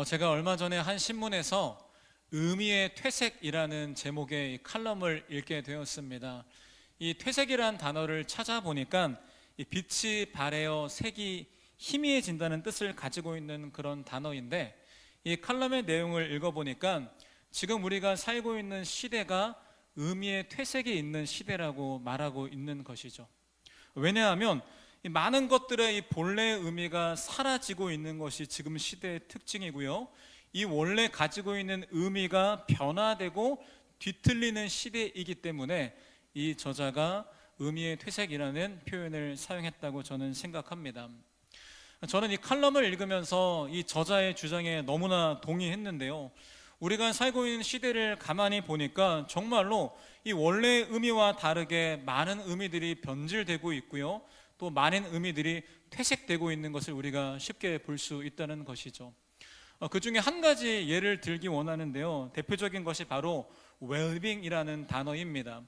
제가 얼마 전에 한 신문에서 의미의 퇴색이라는 제목의 칼럼을 읽게 되었습니다. 이 퇴색이라는 단어를 찾아보니까 이 빛이 발하여 색이 희미해진다는 뜻을 가지고 있는 그런 단어인데, 이 칼럼의 내용을 읽어보니까 지금 우리가 살고 있는 시대가 의미의 퇴색이 있는 시대라고 말하고 있는 것이죠. 왜냐하면 이 많은 것들의 이 본래의 의미가 사라지고 있는 것이 지금 시대의 특징이고요, 이 원래 가지고 있는 의미가 변화되고 뒤틀리는 시대이기 때문에 이 저자가 의미의 퇴색이라는 표현을 사용했다고 저는 생각합니다. 저는 이 칼럼을 읽으면서 이 저자의 주장에 너무나 동의했는데요, 우리가 살고 있는 시대를 가만히 보니까 정말로 이 원래의 의미와 다르게 많은 의미들이 변질되고 있고요, 또 많은 의미들이 퇴색되고 있는 것을 우리가 쉽게 볼 수 있다는 것이죠. 그 중에 한 가지 예를 들기 원하는데요, 대표적인 것이 바로 웰빙이라는 단어입니다.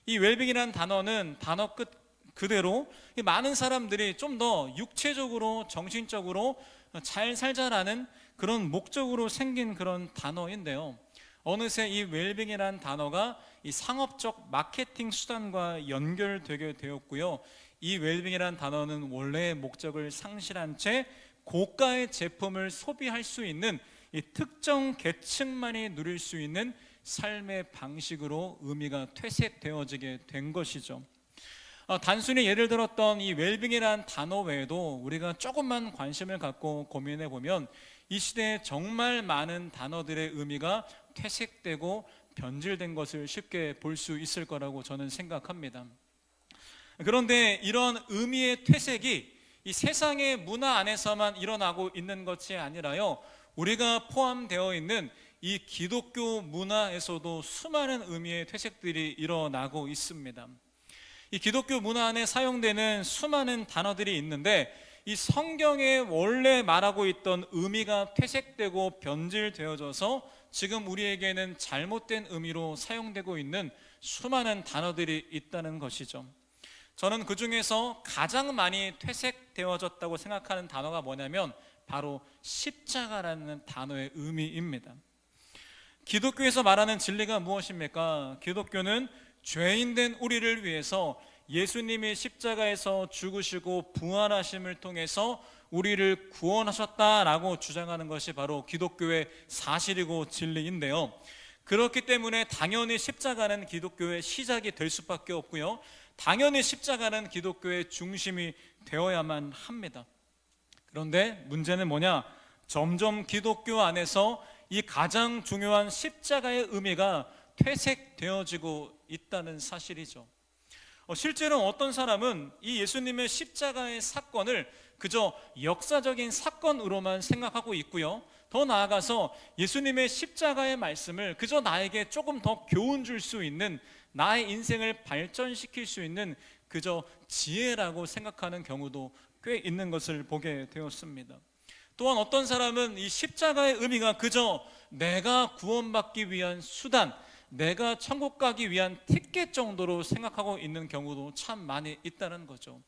이 웰빙이라는 단어는 단어 끝 그대로 많은 사람들이 좀 더 육체적으로 정신적으로 잘 살자라는 그런 목적으로 생긴 그런 단어인데요, 어느새 이 웰빙이라는 단어가 이 상업적 마케팅 수단과 연결되게 되었고요, 이 웰빙이라는 단어는 원래의 목적을 상실한 채 고가의 제품을 소비할 수 있는 이 특정 계층만이 누릴 수 있는 삶의 방식으로 의미가 퇴색되어지게 된 것이죠. 단순히 예를 들었던 이 웰빙이라는 단어 외에도 우리가 조금만 관심을 갖고 고민해 보면 이 시대에 정말 많은 단어들의 의미가 퇴색되고 변질된 것을 쉽게 볼 수 있을 거라고 저는 생각합니다. 그런데 이런 의미의 퇴색이 이 세상의 문화 안에서만 일어나고 있는 것이 아니라요, 우리가 포함되어 있는 이 기독교 문화에서도 수많은 의미의 퇴색들이 일어나고 있습니다. 이 기독교 문화 안에 사용되는 수많은 단어들이 있는데, 이 성경에 원래 말하고 있던 의미가 퇴색되고 변질되어져서 지금 우리에게는 잘못된 의미로 사용되고 있는 수많은 단어들이 있다는 것이죠. 저는 그 중에서 가장 많이 퇴색되어졌다고 생각하는 단어가 뭐냐면 바로 십자가라는 단어의 의미입니다. 기독교에서 말하는 진리가 무엇입니까? 기독교는 죄인된 우리를 위해서 예수님이 십자가에서 죽으시고 부활하심을 통해서 우리를 구원하셨다라고 주장하는 것이 바로 기독교의 사실이고 진리인데요, 그렇기 때문에 당연히 십자가는 기독교의 시작이 될 수밖에 없고요, 당연히 십자가는 기독교의 중심이 되어야만 합니다. 그런데 문제는 뭐냐? 점점 기독교 안에서 이 가장 중요한 십자가의 의미가 퇴색되어지고 있다는 사실이죠. 실제로 어떤 사람은 이 예수님의 십자가의 사건을 그저 역사적인 사건으로만 생각하고 있고요, 더 나아가서 예수님의 십자가의 말씀을 그저 나에게 조금 더 교훈 줄 수 있는, 나의 인생을 발전시킬 수 있는 그저 지혜라고 생각하는 경우도 꽤 있는 것을 보게 되었습니다. 또한 어떤 사람은 이 십자가의 의미가 그저 내가 구원받기 위한 수단, 내가 천국 가기 위한 티켓 정도로 생각하고 있는 경우도 참 많이 있다는 거죠.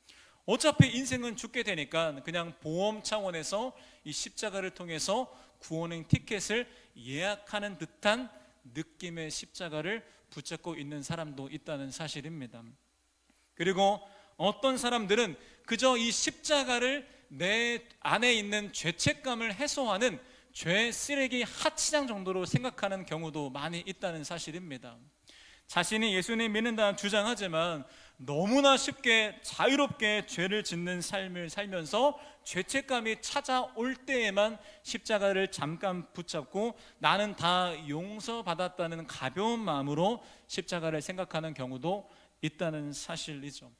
어차피 인생은 죽게 되니까 그냥 보험 차원에서 이 십자가를 통해서 구원의 티켓을 예약하는 듯한 느낌의 십자가를 붙잡고 있는 사람도 있다는 사실입니다. 그리고 어떤 사람들은 그저 이 십자가를 내 안에 있는 죄책감을 해소하는 죄 쓰레기 하치장 정도로 생각하는 경우도 많이 있다는 사실입니다. 자신이 예수님 믿는다는 주장하지만 너무나 쉽게 자유롭게 죄를 짓는 삶을 살면서 죄책감이 찾아올 때에만 십자가를 잠깐 붙잡고 나는 다 용서받았다는 가벼운 마음으로 십자가를 생각하는 경우도 있다는 사실이죠.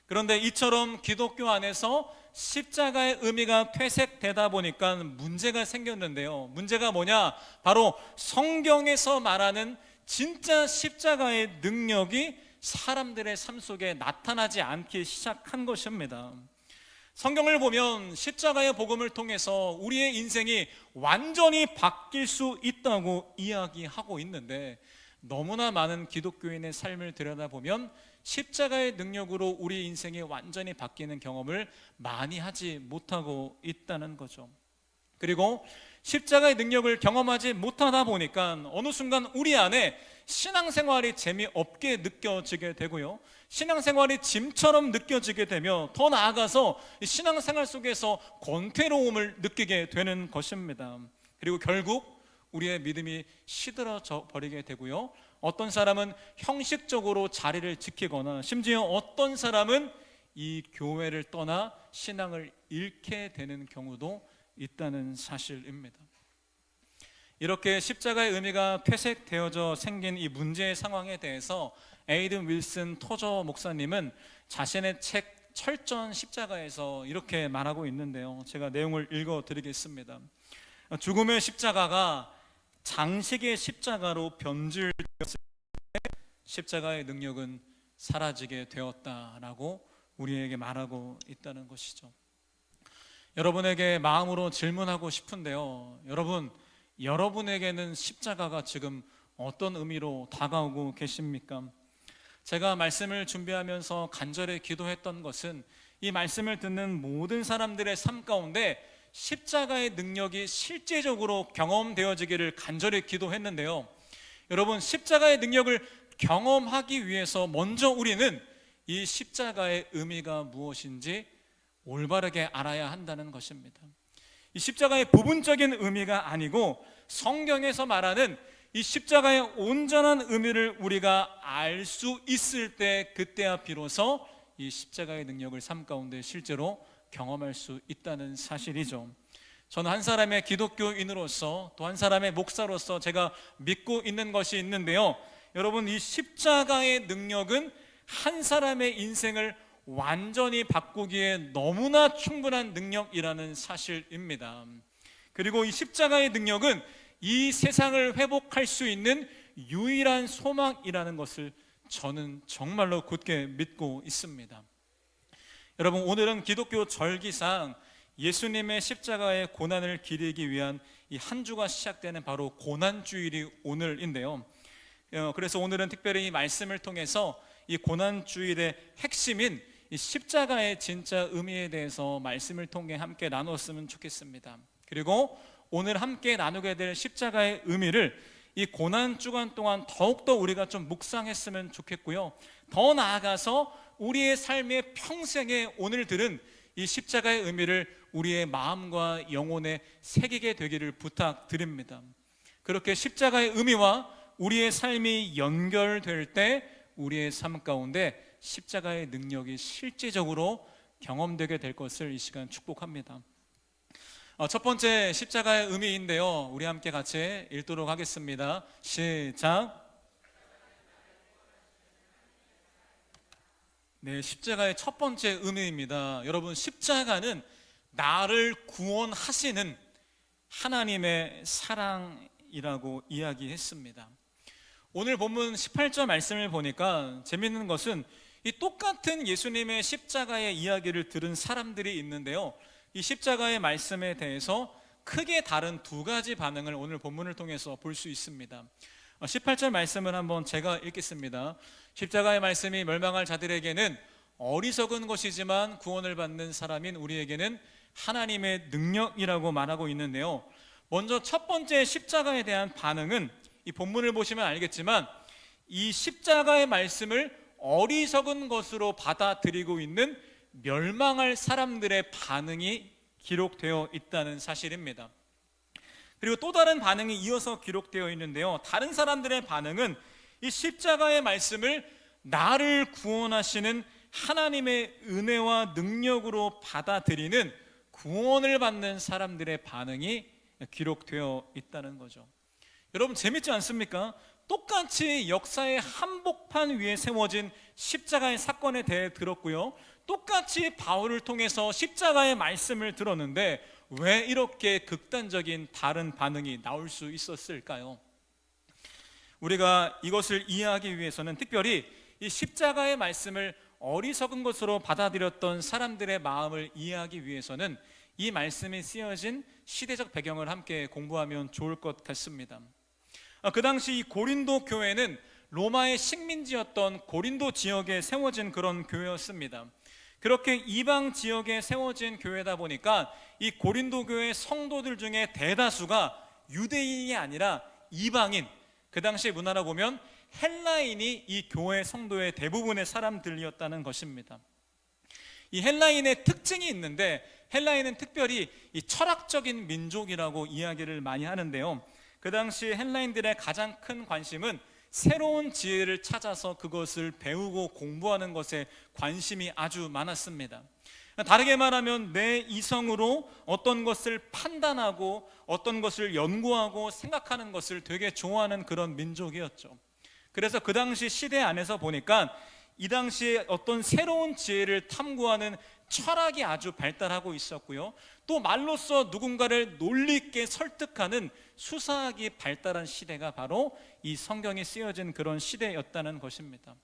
그런데 이처럼 기독교 안에서 십자가의 의미가 퇴색되다 보니까 문제가 생겼는데요, 문제가 뭐냐? 바로 성경에서 말하는 진짜 십자가의 능력이 사람들의 삶 속에 나타나지 않기 시작한 것입니다. 성경을 보면 십자가의 복음을 통해서 우리의 인생이 완전히 바뀔 수 있다고 이야기하고 있는데, 너무나 많은 기독교인의 삶을 들여다보면 십자가의 능력으로 우리 인생이 완전히 바뀌는 경험을 많이 하지 못하고 있다는 거죠. 그리고 십자가의 능력을 경험하지 못하다 보니까 어느 순간 우리 안에 신앙생활이 재미없게 느껴지게 되고요, 신앙생활이 짐처럼 느껴지게 되며 더 나아가서 신앙생활 속에서 권태로움을 느끼게 되는 것입니다. 그리고 결국 우리의 믿음이 시들어져 버리게 되고요, 어떤 사람은 형식적으로 자리를 지키거나 심지어 어떤 사람은 이 교회를 떠나 신앙을 잃게 되는 경우도 있다는 사실입니다. 이렇게 십자가의 의미가 퇴색되어져 생긴 이 문제의 상황에 대해서 에이든 윌슨 토저 목사님은 자신의 책 철전 십자가에서 이렇게 말하고 있는데요, 제가 내용을 읽어드리겠습니다. 죽음의 십자가가 장식의 십자가로 변질되었을 때 십자가의 능력은 사라지게 되었다라고 우리에게 말하고 있다는 것이죠. 여러분에게 마음으로 질문하고 싶은데요, 여러분에게는 십자가가 지금 어떤 의미로 다가오고 계십니까? 제가 말씀을 준비하면서 간절히 기도했던 것은 이 말씀을 듣는 모든 사람들의 삶 가운데 십자가의 능력이 실제적으로 경험되어지기를 간절히 기도했는데요, 여러분, 십자가의 능력을 경험하기 위해서 먼저 우리는 이 십자가의 의미가 무엇인지 올바르게 알아야 한다는 것입니다. 이 십자가의 부분적인 의미가 아니고 성경에서 말하는 이 십자가의 온전한 의미를 우리가 알 수 있을 때, 그때야 비로소 이 십자가의 능력을 삶 가운데 실제로 경험할 수 있다는 사실이죠. 저는 한 사람의 기독교인으로서, 또 한 사람의 목사로서 제가 믿고 있는 것이 있는데요, 여러분, 이 십자가의 능력은 한 사람의 인생을 완전히 바꾸기에 너무나 충분한 능력이라는 사실입니다. 그리고 이 십자가의 능력은 이 세상을 회복할 수 있는 유일한 소망이라는 것을 저는 정말로 굳게 믿고 있습니다. 여러분, 오늘은 기독교 절기상 예수님의 십자가의 고난을 기리기 위한 이 한 주가 시작되는 바로 고난주일이 오늘인데요, 그래서 오늘은 특별히 이 말씀을 통해서 이 고난주일의 핵심인 이 십자가의 진짜 의미에 대해서 말씀을 통해 함께 나눴으면 좋겠습니다. 그리고 오늘 함께 나누게 될 십자가의 의미를 이 고난주간 동안 더욱더 우리가 좀 묵상했으면 좋겠고요, 더 나아가서 우리의 삶의 평생에 오늘 들은 이 십자가의 의미를 우리의 마음과 영혼에 새기게 되기를 부탁드립니다. 그렇게 십자가의 의미와 우리의 삶이 연결될 때 우리의 삶 가운데 십자가의 능력이 실제적으로 경험되게 될 것을 이 시간 축복합니다. 첫 번째 십자가의 의미인데요, 우리 함께 같이 읽도록 하겠습니다. 시작. 네, 십자가의 첫 번째 의미입니다. 여러분, 십자가는 나를 구원하시는 하나님의 사랑이라고 이야기했습니다. 오늘 본문 18절 말씀을 보니까 재밌는 것은 이 똑같은 예수님의 십자가의 이야기를 들은 사람들이 있는데요, 이 십자가의 말씀에 대해서 크게 다른 두 가지 반응을 오늘 본문을 통해서 볼 수 있습니다. 18절 말씀을 한번 제가 읽겠습니다. 십자가의 말씀이 멸망할 자들에게는 어리석은 것이지만 구원을 받는 사람인 우리에게는 하나님의 능력이라고 말하고 있는데요, 먼저 첫 번째 십자가에 대한 반응은 이 본문을 보시면 알겠지만 이 십자가의 말씀을 어리석은 것으로 받아들이고 있는 멸망할 사람들의 반응이 기록되어 있다는 사실입니다. 그리고 또 다른 반응이 이어서 기록되어 있는데요, 다른 사람들의 반응은 이 십자가의 말씀을 나를 구원하시는 하나님의 은혜와 능력으로 받아들이는 구원을 받는 사람들의 반응이 기록되어 있다는 거죠. 여러분, 재밌지 않습니까? 똑같이 역사의 한복판 위에 세워진 십자가의 사건에 대해 들었고요, 똑같이 바울을 통해서 십자가의 말씀을 들었는데 왜 이렇게 극단적인 다른 반응이 나올 수 있었을까요? 우리가 이것을 이해하기 위해서는 특별히 이 십자가의 말씀을 어리석은 것으로 받아들였던 사람들의 마음을 이해하기 위해서는 이 말씀이 쓰여진 시대적 배경을 함께 공부하면 좋을 것 같습니다. 그 당시 이 고린도 교회는 로마의 식민지였던 고린도 지역에 세워진 그런 교회였습니다. 그렇게 이방 지역에 세워진 교회다 보니까 이 고린도 교회 성도들 중에 대다수가 유대인이 아니라 이방인, 그 당시 문화로 보면 헬라인이 이 교회 성도의 대부분의 사람들이었다는 것입니다. 이 헬라인의 특징이 있는데, 헬라인은 특별히 이 철학적인 민족이라고 이야기를 많이 하는데요, 그 당시 헬라인들의 가장 큰 관심은 새로운 지혜를 찾아서 그것을 배우고 공부하는 것에 관심이 아주 많았습니다. 다르게 말하면 내 이성으로 어떤 것을 판단하고 어떤 것을 연구하고 생각하는 것을 되게 좋아하는 그런 민족이었죠. 그래서 그 당시 시대 안에서 보니까 이 당시에 어떤 새로운 지혜를 탐구하는 철학이 아주 발달하고 있었고요, 또 말로써 누군가를 논리 있게 설득하는 수사학이 발달한 시대가 바로 이 성경이 쓰여진 그런 시대였다는 것입니다.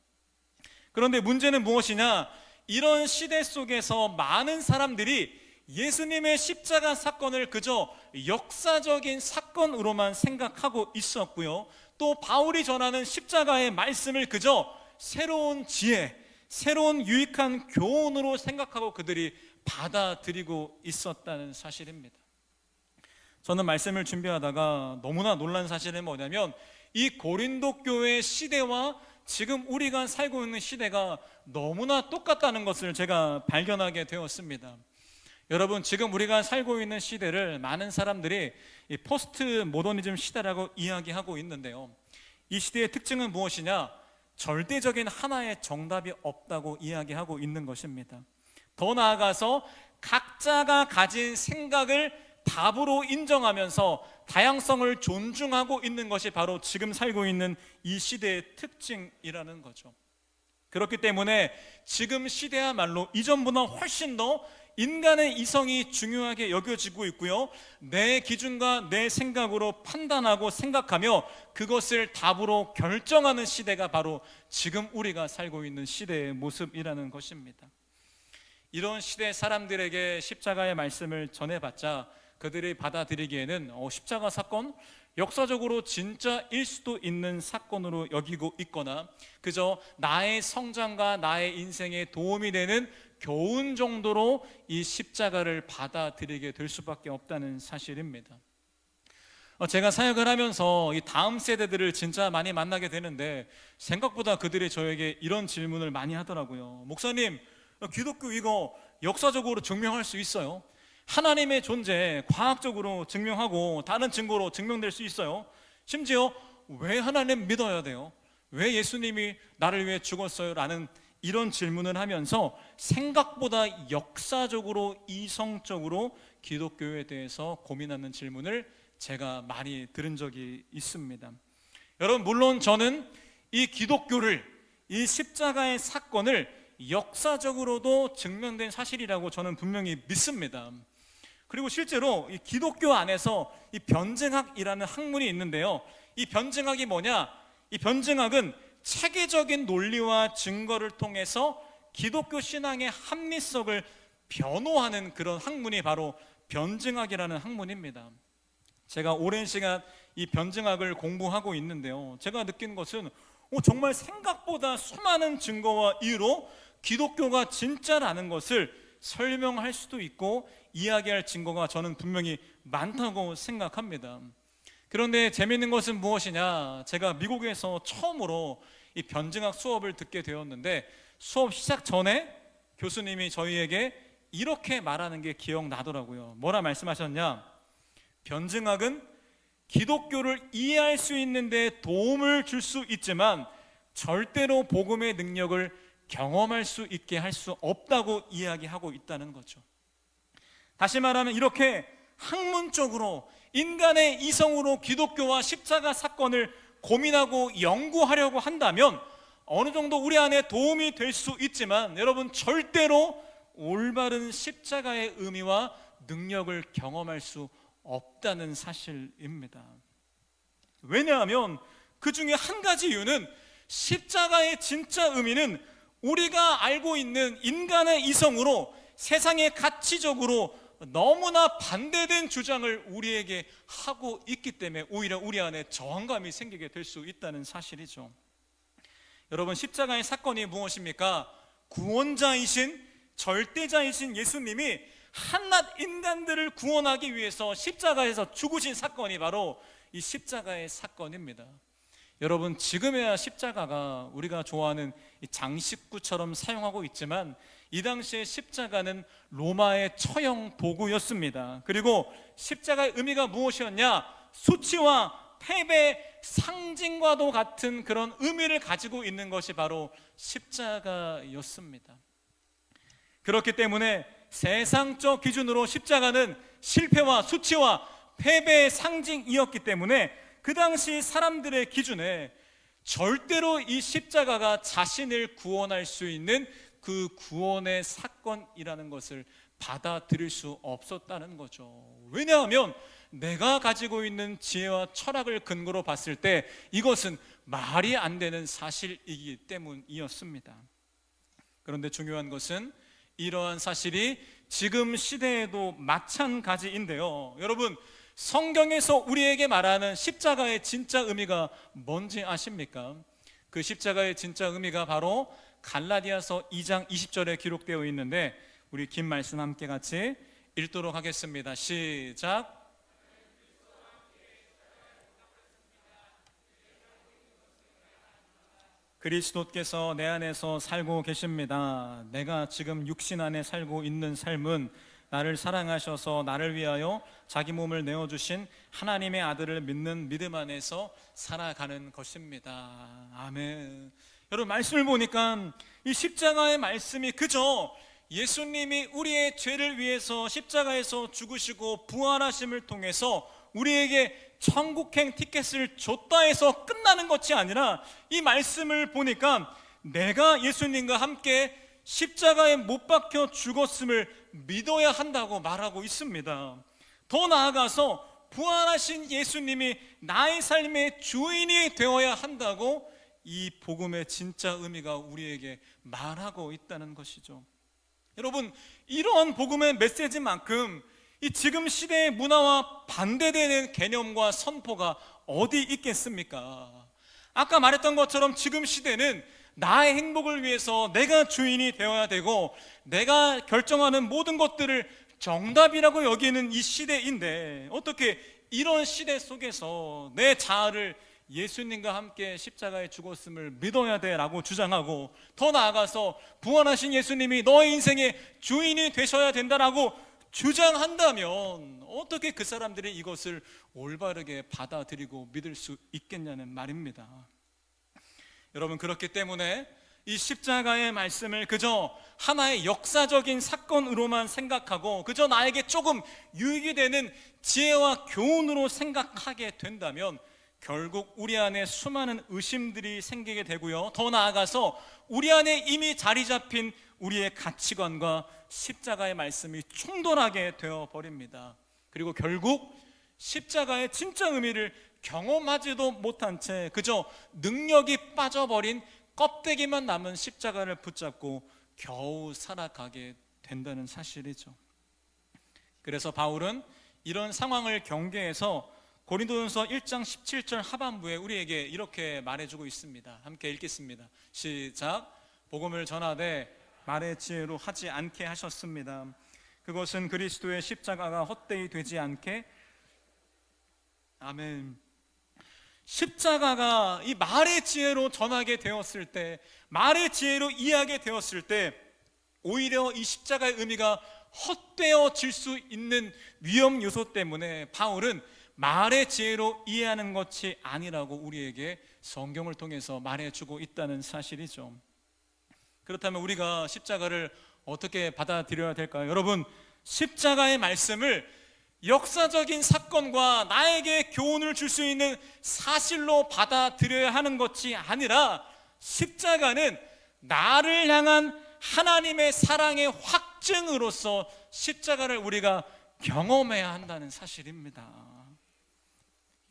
그런데 문제는 무엇이냐? 이런 시대 속에서 많은 사람들이 예수님의 십자가 사건을 그저 역사적인 사건으로만 생각하고 있었고요, 또 바울이 전하는 십자가의 말씀을 그저 새로운 지혜, 새로운 유익한 교훈으로 생각하고 그들이 받아들이고 있었다는 사실입니다. 저는 말씀을 준비하다가 너무나 놀란 사실은 뭐냐면, 이 고린도 교회 시대와 지금 우리가 살고 있는 시대가 너무나 똑같다는 것을 제가 발견하게 되었습니다. 여러분, 지금 우리가 살고 있는 시대를 많은 사람들이 이 포스트 모더니즘 시대라고 이야기하고 있는데요, 이 시대의 특징은 무엇이냐? 절대적인 하나의 정답이 없다고 이야기하고 있는 것입니다. 더 나아가서 각자가 가진 생각을 답으로 인정하면서 다양성을 존중하고 있는 것이 바로 지금 살고 있는 이 시대의 특징이라는 거죠. 그렇기 때문에 지금 시대야말로 이전보다 훨씬 더 인간의 이성이 중요하게 여겨지고 있고요, 내 기준과 내 생각으로 판단하고 생각하며 그것을 답으로 결정하는 시대가 바로 지금 우리가 살고 있는 시대의 모습이라는 것입니다. 이런 시대 사람들에게 십자가의 말씀을 전해봤자 그들이 받아들이기에는 십자가 사건? 역사적으로 진짜일 수도 있는 사건으로 여기고 있거나 그저 나의 성장과 나의 인생에 도움이 되는 교훈 정도로 이 십자가를 받아들이게 될 수밖에 없다는 사실입니다. 제가 사역을 하면서 이 다음 세대들을 진짜 많이 만나게 되는데 생각보다 그들이 저에게 이런 질문을 많이 하더라고요. 목사님, 기독교 이거 역사적으로 증명할 수 있어요? 하나님의 존재 과학적으로 증명하고 다른 증거로 증명될 수 있어요? 심지어 왜 하나님 믿어야 돼요? 왜 예수님이 나를 위해 죽었어요? 라는 이런 질문을 하면서 생각보다 역사적으로 이성적으로 기독교에 대해서 고민하는 질문을 제가 많이 들은 적이 있습니다. 여러분, 물론 저는 이 기독교를, 이 십자가의 사건을 역사적으로도 증명된 사실이라고 저는 분명히 믿습니다. 그리고 실제로 이 기독교 안에서 이 변증학이라는 학문이 있는데요, 이 변증학이 뭐냐? 이 변증학은 체계적인 논리와 증거를 통해서 기독교 신앙의 합리성을 변호하는 그런 학문이 바로 변증학이라는 학문입니다. 제가 오랜 시간 이 변증학을 공부하고 있는데요, 제가 느낀 것은 정말 생각보다 수많은 증거와 이유로 기독교가 진짜라는 것을 설명할 수도 있고 이야기할 증거가 저는 분명히 많다고 생각합니다. 그런데 재미있는 것은 무엇이냐? 제가 미국에서 처음으로 이 변증학 수업을 듣게 되었는데 수업 시작 전에 교수님이 저희에게 이렇게 말하는 게 기억나더라고요. 뭐라 말씀하셨냐? 변증학은 기독교를 이해할 수 있는 데 도움을 줄 수 있지만 절대로 복음의 능력을 경험할 수 있게 할 수 없다고 이야기하고 있다는 거죠. 다시 말하면 이렇게 학문적으로 인간의 이성으로 기독교와 십자가 사건을 고민하고 연구하려고 한다면 어느 정도 우리 안에 도움이 될 수 있지만 여러분, 절대로 올바른 십자가의 의미와 능력을 경험할 수 없다는 사실입니다. 왜냐하면 그 중에 한 가지 이유는 십자가의 진짜 의미는 우리가 알고 있는 인간의 이성으로 세상의 가치적으로 너무나 반대된 주장을 우리에게 하고 있기 때문에 오히려 우리 안에 저항감이 생기게 될 수 있다는 사실이죠. 여러분, 십자가의 사건이 무엇입니까? 구원자이신 절대자이신 예수님이 한낱 인간들을 구원하기 위해서 십자가에서 죽으신 사건이 바로 이 십자가의 사건입니다. 여러분, 지금에야 십자가가 우리가 좋아하는 장식구처럼 사용하고 있지만 이 당시에 십자가는 로마의 처형 도구였습니다. 그리고 십자가의 의미가 무엇이었냐? 수치와 패배의 상징과도 같은 그런 의미를 가지고 있는 것이 바로 십자가였습니다. 그렇기 때문에 세상적 기준으로 십자가는 실패와 수치와 패배의 상징이었기 때문에 그 당시 사람들의 기준에 절대로 이 십자가가 자신을 구원할 수 있는 그 구원의 사건이라는 것을 받아들일 수 없었다는 거죠. 왜냐하면 내가 가지고 있는 지혜와 철학을 근거로 봤을 때 이것은 말이 안 되는 사실이기 때문이었습니다. 그런데 중요한 것은 이러한 사실이 지금 시대에도 마찬가지인데요. 여러분, 성경에서 우리에게 말하는 십자가의 진짜 의미가 뭔지 아십니까? 그 십자가의 진짜 의미가 바로 갈라디아서 2장 20절에 기록되어 있는데 우리 긴 말씀 함께 같이 읽도록 하겠습니다. 시작. 그리스도께서 내 안에서 살고 계십니다. 내가 지금 육신 안에 살고 있는 삶은 나를 사랑하셔서 나를 위하여 자기 몸을 내어주신 하나님의 아들을 믿는 믿음 안에서 살아가는 것입니다. 아멘. 여러분, 말씀을 보니까 이 십자가의 말씀이 그저 예수님이 우리의 죄를 위해서 십자가에서 죽으시고 부활하심을 통해서 우리에게 천국행 티켓을 줬다 해서 끝나는 것이 아니라 이 말씀을 보니까 내가 예수님과 함께 십자가에 못 박혀 죽었음을 믿어야 한다고 말하고 있습니다. 더 나아가서 부활하신 예수님이 나의 삶의 주인이 되어야 한다고 이 복음의 진짜 의미가 우리에게 말하고 있다는 것이죠. 여러분, 이러한 복음의 메시지만큼 이 지금 시대의 문화와 반대되는 개념과 선포가 어디 있겠습니까? 아까 말했던 것처럼 지금 시대는 나의 행복을 위해서 내가 주인이 되어야 되고 내가 결정하는 모든 것들을 정답이라고 여기는 이 시대인데 어떻게 이런 시대 속에서 내 자아를 예수님과 함께 십자가에 죽었음을 믿어야 돼라고 주장하고 더 나아가서 부활하신 예수님이 너의 인생의 주인이 되셔야 된다라고 주장한다면 어떻게 그 사람들이 이것을 올바르게 받아들이고 믿을 수 있겠냐는 말입니다. 여러분, 그렇기 때문에 이 십자가의 말씀을 그저 하나의 역사적인 사건으로만 생각하고 그저 나에게 조금 유익이 되는 지혜와 교훈으로 생각하게 된다면 결국 우리 안에 수많은 의심들이 생기게 되고요, 더 나아가서 우리 안에 이미 자리 잡힌 우리의 가치관과 십자가의 말씀이 충돌하게 되어버립니다. 그리고 결국 십자가의 진짜 의미를 경험하지도 못한 채 그저 능력이 빠져버린 껍데기만 남은 십자가를 붙잡고 겨우 살아가게 된다는 사실이죠. 그래서 바울은 이런 상황을 경계해서 고린도전서 1장 17절 하반부에 우리에게 이렇게 말해주고 있습니다. 함께 읽겠습니다. 시작. 복음을 전하되 말의 지혜로 하지 않게 하셨습니다. 그것은 그리스도의 십자가가 헛되이 되지 않게. 아멘. 십자가가 이 말의 지혜로 전하게 되었을 때, 말의 지혜로 이해하게 되었을 때 오히려 이 십자가의 의미가 헛되어질 수 있는 위험 요소 때문에 바울은 말의 지혜로 이해하는 것이 아니라고 우리에게 성경을 통해서 말해주고 있다는 사실이죠. 그렇다면 우리가 십자가를 어떻게 받아들여야 될까요? 여러분, 십자가의 말씀을 역사적인 사건과 나에게 교훈을 줄 수 있는 사실로 받아들여야 하는 것이 아니라 십자가는 나를 향한 하나님의 사랑의 확증으로서 십자가를 우리가 경험해야 한다는 사실입니다.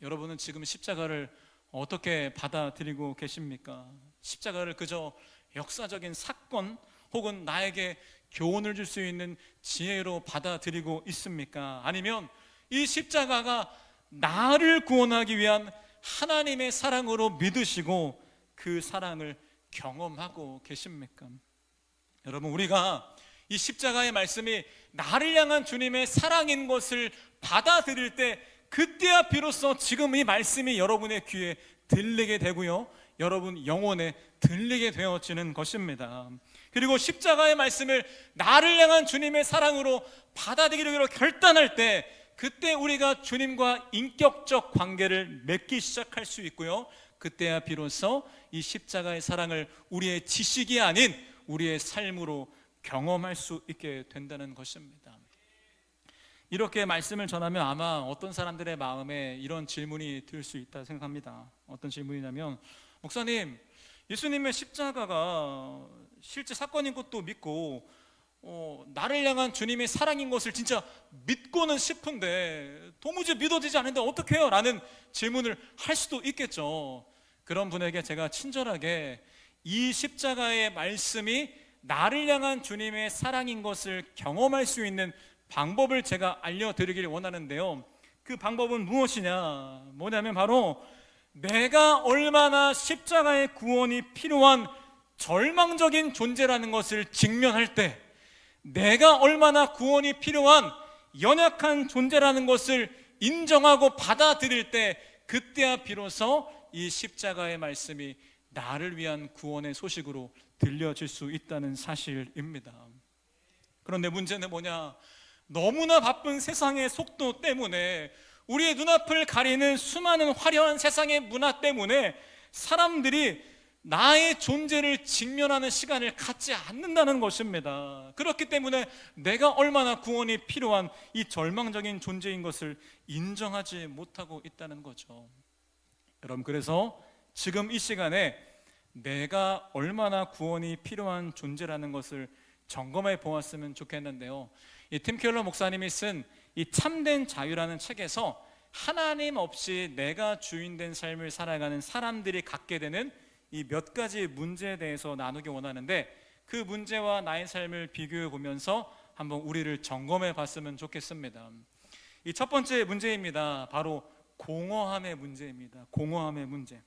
여러분은 지금 십자가를 어떻게 받아들이고 계십니까? 십자가를 그저 역사적인 사건 혹은 나에게 교훈을 줄 수 있는 지혜로 받아들이고 있습니까? 아니면 이 십자가가 나를 구원하기 위한 하나님의 사랑으로 믿으시고 그 사랑을 경험하고 계십니까? 여러분, 우리가 이 십자가의 말씀이 나를 향한 주님의 사랑인 것을 받아들일 때, 그때야 비로소 지금 이 말씀이 여러분의 귀에 들리게 되고요, 여러분 영혼에 들리게 되어지는 것입니다. 그리고 십자가의 말씀을 나를 향한 주님의 사랑으로 받아들이기로 결단할 때, 그때 우리가 주님과 인격적 관계를 맺기 시작할 수 있고요, 그때야 비로소 이 십자가의 사랑을 우리의 지식이 아닌 우리의 삶으로 경험할 수 있게 된다는 것입니다. 이렇게 말씀을 전하면 아마 어떤 사람들의 마음에 이런 질문이 들 수 있다 생각합니다. 어떤 질문이냐면, 목사님, 예수님의 십자가가 실제 사건인 것도 믿고 나를 향한 주님의 사랑인 것을 진짜 믿고는 싶은데 도무지 믿어지지 않는데 어떻게 해요? 라는 질문을 할 수도 있겠죠. 그런 분에게 제가 친절하게 이 십자가의 말씀이 나를 향한 주님의 사랑인 것을 경험할 수 있는 방법을 제가 알려드리길 원하는데요, 그 방법은 무엇이냐, 뭐냐면 바로 내가 얼마나 십자가의 구원이 필요한 절망적인 존재라는 것을 직면할 때, 내가 얼마나 구원이 필요한 연약한 존재라는 것을 인정하고 받아들일 때, 그때야 비로소 이 십자가의 말씀이 나를 위한 구원의 소식으로 들려질 수 있다는 사실입니다. 그런데 문제는 뭐냐, 너무나 바쁜 세상의 속도 때문에, 우리의 눈앞을 가리는 수많은 화려한 세상의 문화 때문에 사람들이 나의 존재를 직면하는 시간을 갖지 않는다는 것입니다. 그렇기 때문에 내가 얼마나 구원이 필요한 이 절망적인 존재인 것을 인정하지 못하고 있다는 거죠. 여러분, 그래서 지금 이 시간에 내가 얼마나 구원이 필요한 존재라는 것을 점검해 보았으면 좋겠는데요, 이 팀 켈러 목사님이 쓴 이 참된 자유라는 책에서 하나님 없이 내가 주인된 삶을 살아가는 사람들이 갖게 되는 이 몇 가지 문제에 대해서 나누기 원하는데, 그 문제와 나의 삶을 비교해 보면서 한번 우리를 점검해 봤으면 좋겠습니다. 이 첫 번째 문제입니다. 바로 공허함의 문제입니다. 공허함의 문제.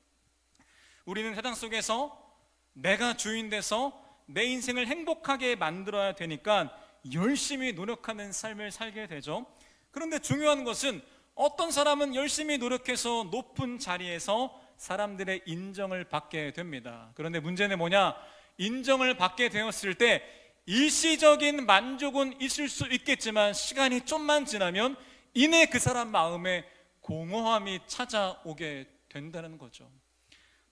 우리는 세상 속에서 내가 주인 돼서 내 인생을 행복하게 만들어야 되니까 열심히 노력하는 삶을 살게 되죠. 그런데 중요한 것은, 어떤 사람은 열심히 노력해서 높은 자리에서 사람들의 인정을 받게 됩니다. 그런데 문제는 뭐냐, 인정을 받게 되었을 때 일시적인 만족은 있을 수 있겠지만 시간이 좀만 지나면 이내 그 사람 마음에 공허함이 찾아오게 된다는 거죠.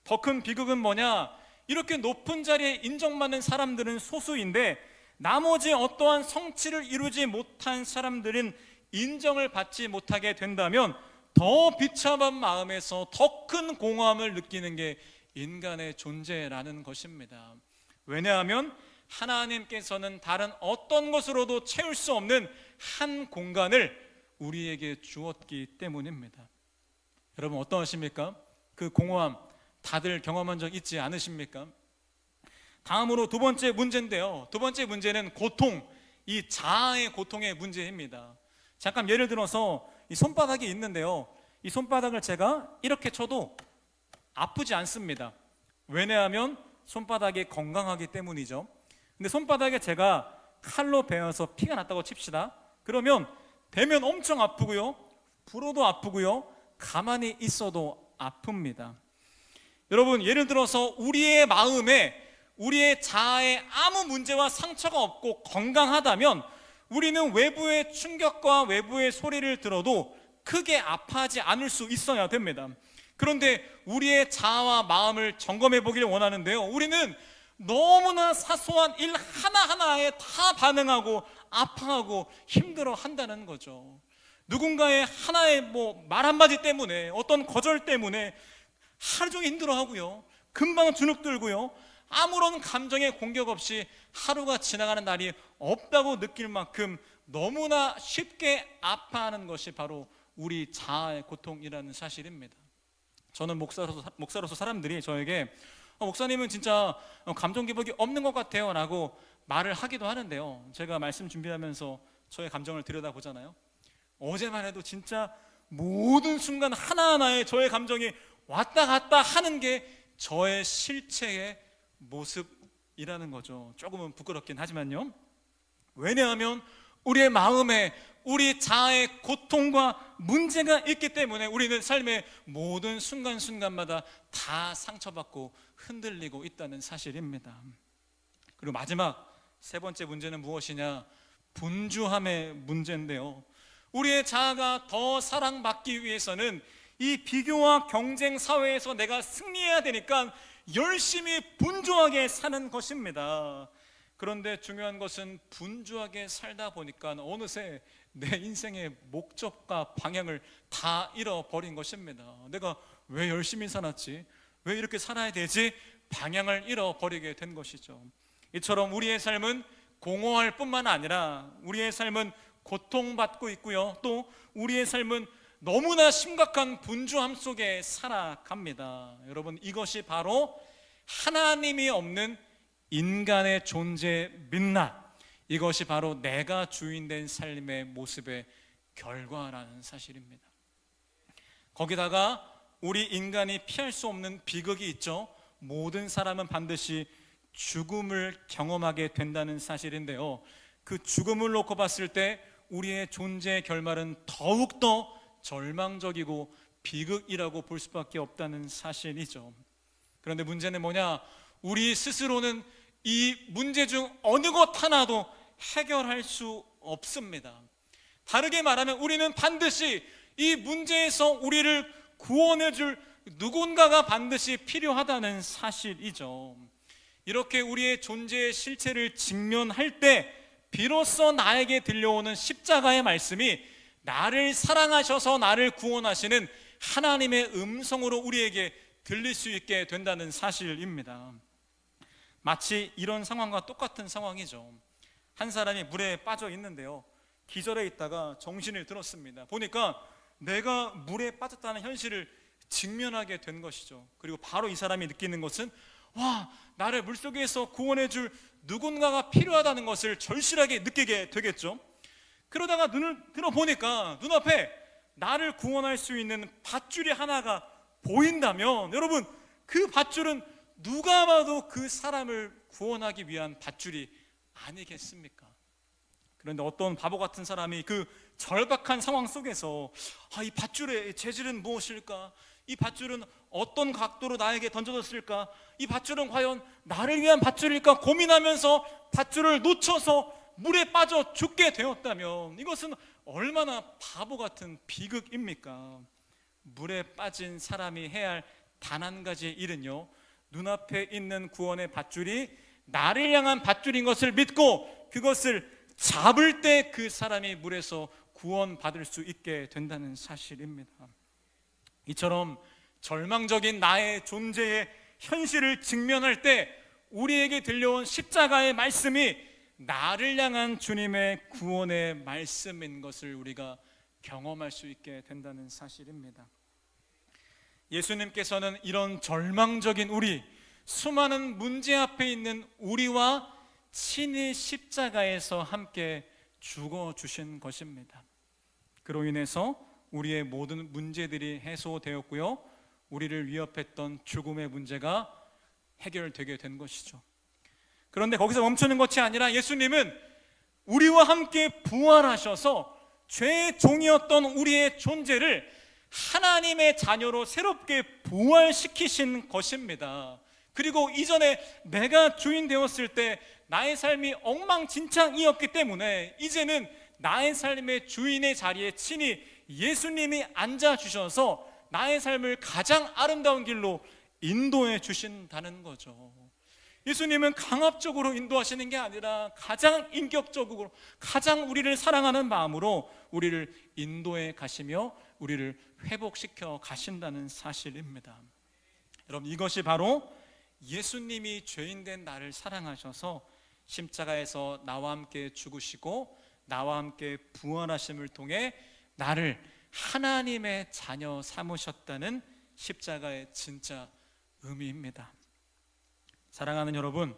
더 큰 비극은 뭐냐, 이렇게 높은 자리에 인정받는 사람들은 소수인데 나머지 어떠한 성취를 이루지 못한 사람들은 인정을 받지 못하게 된다면 더 비참한 마음에서 더 큰 공허함을 느끼는 게 인간의 존재라는 것입니다. 왜냐하면 하나님께서는 다른 어떤 것으로도 채울 수 없는 한 공간을 우리에게 주었기 때문입니다. 여러분, 어떠하십니까? 그 공허함 다들 경험한 적 있지 않으십니까? 다음으로 두 번째 문제인데요, 두 번째 문제는 고통, 이 자아의 고통의 문제입니다. 잠깐 예를 들어서 이 손바닥이 있는데요, 이 손바닥을 제가 이렇게 쳐도 아프지 않습니다. 왜냐하면 손바닥이 건강하기 때문이죠. 근데 손바닥에 제가 칼로 베어서 피가 났다고 칩시다. 그러면 베면 엄청 아프고요, 불어도 아프고요, 가만히 있어도 아픕니다. 여러분, 예를 들어서 우리의 마음에, 우리의 자아에 아무 문제와 상처가 없고 건강하다면 우리는 외부의 충격과 외부의 소리를 들어도 크게 아파하지 않을 수 있어야 됩니다. 그런데 우리의 자아와 마음을 점검해 보기를 원하는데요, 우리는 너무나 사소한 일 하나하나에 다 반응하고 아파하고 힘들어 한다는 거죠. 누군가의 하나의 말 한마디 때문에, 어떤 거절 때문에 하루 종일 힘들어하고요, 금방 주눅 들고요, 아무런 감정의 공격 없이 하루가 지나가는 날이 없다고 느낄 만큼 너무나 쉽게 아파하는 것이 바로 우리 자아의 고통이라는 사실입니다. 저는 목사로서 사람들이 저에게 목사님은 진짜 감정 기복이 없는 것 같아요 라고 말을 하기도 하는데요, 제가 말씀 준비하면서 저의 감정을 들여다보잖아요. 어제만 해도 진짜 모든 순간 하나하나에 저의 감정이 왔다 갔다 하는 게 저의 실체의 모습이라는 거죠. 조금은 부끄럽긴 하지만요. 왜냐하면 우리의 마음에 우리 자아의 고통과 문제가 있기 때문에 우리는 삶의 모든 순간순간마다 다 상처받고 흔들리고 있다는 사실입니다. 그리고 마지막 세 번째 문제는 무엇이냐? 분주함의 문제인데요, 우리의 자아가 더 사랑받기 위해서는 이 비교와 경쟁 사회에서 내가 승리해야 되니까 열심히 분주하게 사는 것입니다. 그런데 중요한 것은 분주하게 살다 보니까 어느새 내 인생의 목적과 방향을 다 잃어버린 것입니다. 내가 왜 열심히 살았지? 왜 이렇게 살아야 되지? 방향을 잃어버리게 된 것이죠. 이처럼 우리의 삶은 공허할 뿐만 아니라 우리의 삶은 고통받고 있고요, 또 우리의 삶은 너무나 심각한 분주함 속에 살아갑니다. 여러분, 이것이 바로 하나님이 없는 인간의 존재 민낯, 이것이 바로 내가 주인된 삶의 모습의 결과라는 사실입니다. 거기다가 우리 인간이 피할 수 없는 비극이 있죠. 모든 사람은 반드시 죽음을 경험하게 된다는 사실인데요, 그 죽음을 놓고 봤을 때 우리의 존재의 결말은 더욱더 절망적이고 비극이라고 볼 수밖에 없다는 사실이죠. 그런데 문제는 뭐냐? 우리 스스로는 이 문제 중 어느 것 하나도 해결할 수 없습니다. 다르게 말하면 우리는 반드시 이 문제에서 우리를 구원해 줄 누군가가 반드시 필요하다는 사실이죠. 이렇게 우리의 존재의 실체를 직면할 때 비로소 나에게 들려오는 십자가의 말씀이 나를 사랑하셔서 나를 구원하시는 하나님의 음성으로 우리에게 들릴 수 있게 된다는 사실입니다. 마치 이런 상황과 똑같은 상황이죠. 한 사람이 물에 빠져 있는데요, 기절해 있다가 정신을 들었습니다. 보니까 내가 물에 빠졌다는 현실을 직면하게 된 것이죠. 그리고 바로 이 사람이 느끼는 것은, 와, 나를 물속에서 구원해 줄 누군가가 필요하다는 것을 절실하게 느끼게 되겠죠. 그러다가 눈을 들어보니까 눈앞에 나를 구원할 수 있는 밧줄이 하나가 보인다면, 여러분, 그 밧줄은 누가 봐도 그 사람을 구원하기 위한 밧줄이 아니겠습니까? 그런데 어떤 바보 같은 사람이 그 절박한 상황 속에서 이 밧줄의 재질은 무엇일까? 이 밧줄은 어떤 각도로 나에게 던져졌을까? 이 밧줄은 과연 나를 위한 밧줄일까? 고민하면서 밧줄을 놓쳐서 물에 빠져 죽게 되었다면 이것은 얼마나 바보 같은 비극입니까? 물에 빠진 사람이 해야 할 단 한 가지의 일은요, 눈앞에 있는 구원의 밧줄이 나를 향한 밧줄인 것을 믿고 그것을 잡을 때 그 사람이 물에서 구원받을 수 있게 된다는 사실입니다. 이처럼 절망적인 나의 존재의 현실을 직면할 때 우리에게 들려온 십자가의 말씀이 나를 향한 주님의 구원의 말씀인 것을 우리가 경험할 수 있게 된다는 사실입니다. 예수님께서는 이런 절망적인 우리, 수많은 문제 앞에 있는 우리와 친히 십자가에서 함께 죽어주신 것입니다. 그로 인해서 우리의 모든 문제들이 해소되었고요, 우리를 위협했던 죽음의 문제가 해결되게 된 것이죠. 그런데 거기서 멈추는 것이 아니라 예수님은 우리와 함께 부활하셔서 죄의 종이었던 우리의 존재를 하나님의 자녀로 새롭게 부활시키신 것입니다. 그리고 이전에 내가 주인 되었을 때 나의 삶이 엉망진창이었기 때문에 이제는 나의 삶의 주인의 자리에 친히 예수님이 앉아주셔서 나의 삶을 가장 아름다운 길로 인도해 주신다는 거죠. 예수님은 강압적으로 인도하시는 게 아니라 가장 인격적으로, 가장 우리를 사랑하는 마음으로 우리를 인도해 가시며 우리를 회복시켜 가신다는 사실입니다. 여러분, 이것이 바로 예수님이 죄인된 나를 사랑하셔서 십자가에서 나와 함께 죽으시고 나와 함께 부활하심을 통해 나를 하나님의 자녀 삼으셨다는 십자가의 진짜 의미입니다. 사랑하는 여러분,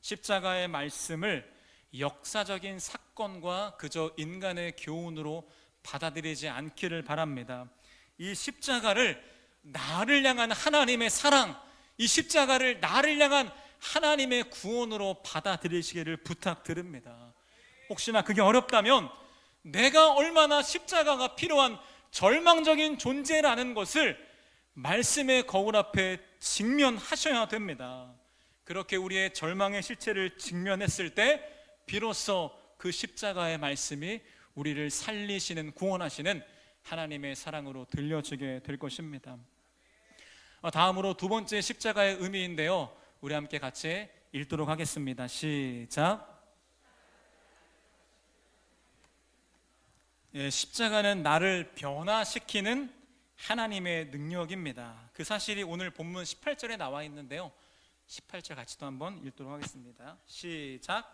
십자가의 말씀을 역사적인 사건과 그저 인간의 교훈으로 받아들이지 않기를 바랍니다. 이 십자가를 나를 향한 하나님의 사랑, 이 십자가를 나를 향한 하나님의 구원으로 받아들이시기를 부탁드립니다. 혹시나 그게 어렵다면 내가 얼마나 십자가가 필요한 절망적인 존재라는 것을 말씀의 거울 앞에 직면하셔야 됩니다. 그렇게 우리의 절망의 실체를 직면했을 때 비로소 그 십자가의 말씀이 우리를 살리시는, 구원하시는 하나님의 사랑으로 들려지게 될 것입니다. 다음으로 두 번째 십자가의 의미인데요, 우리 함께 같이 읽도록 하겠습니다. 시작. 십자가는 나를 변화시키는 하나님의 능력입니다. 그 사실이 오늘 본문 18절에 나와 있는데요, 18절 같이 또 한번 읽도록 하겠습니다. 시작.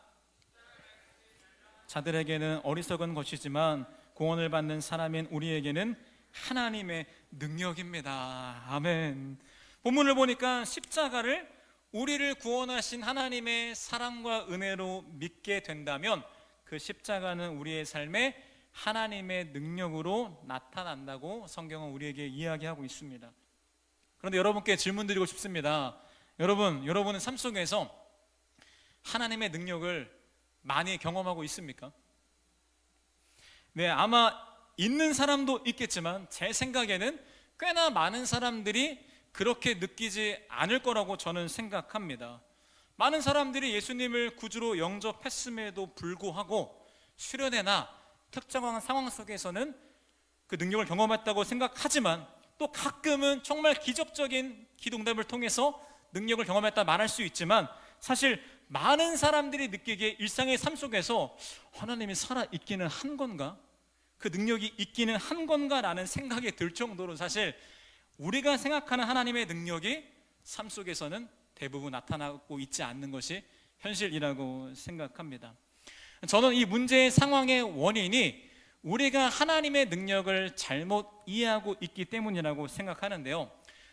자들에게는 어리석은 것이지만 구원을 받는 사람인 우리에게는 하나님의 능력입니다. 아멘. 본문을 보니까 십자가를 우리를 구원하신 하나님의 사랑과 은혜로 믿게 된다면 그 십자가는 우리의 삶에 하나님의 능력으로 나타난다고 성경은 우리에게 이야기하고 있습니다. 그런데 여러분께 질문 드리고 싶습니다. 여러분은 삶 속에서 하나님의 능력을 많이 경험하고 있습니까? 네, 아마 있는 사람도 있겠지만 제 생각에는 꽤나 많은 사람들이 그렇게 느끼지 않을 거라고 저는 생각합니다. 많은 사람들이 예수님을 구주로 영접했음에도 불구하고 수련회나 특정한 상황 속에서는 그 능력을 경험했다고 생각하지만 또 가끔은 정말 기적적인 기도응답을 통해서 능력을 경험했다 말할 수 있지만 사실 많은 사람들이 느끼기에 일상의 삶 속에서 하나님이 살아있기는 한 건가? 그 능력이 있기는 한 건가? 라는 생각이 들 정도로 사실 우리가 생각하는 하나님의 능력이 삶 속에서는 대부분 나타나고 있지 않는 것이 현실이라고 생각합니다. 저는 이 문제의 상황의 원인이 우리가 하나님의 능력을 잘못 이해하고 있기 때문이라고 생각하는데요,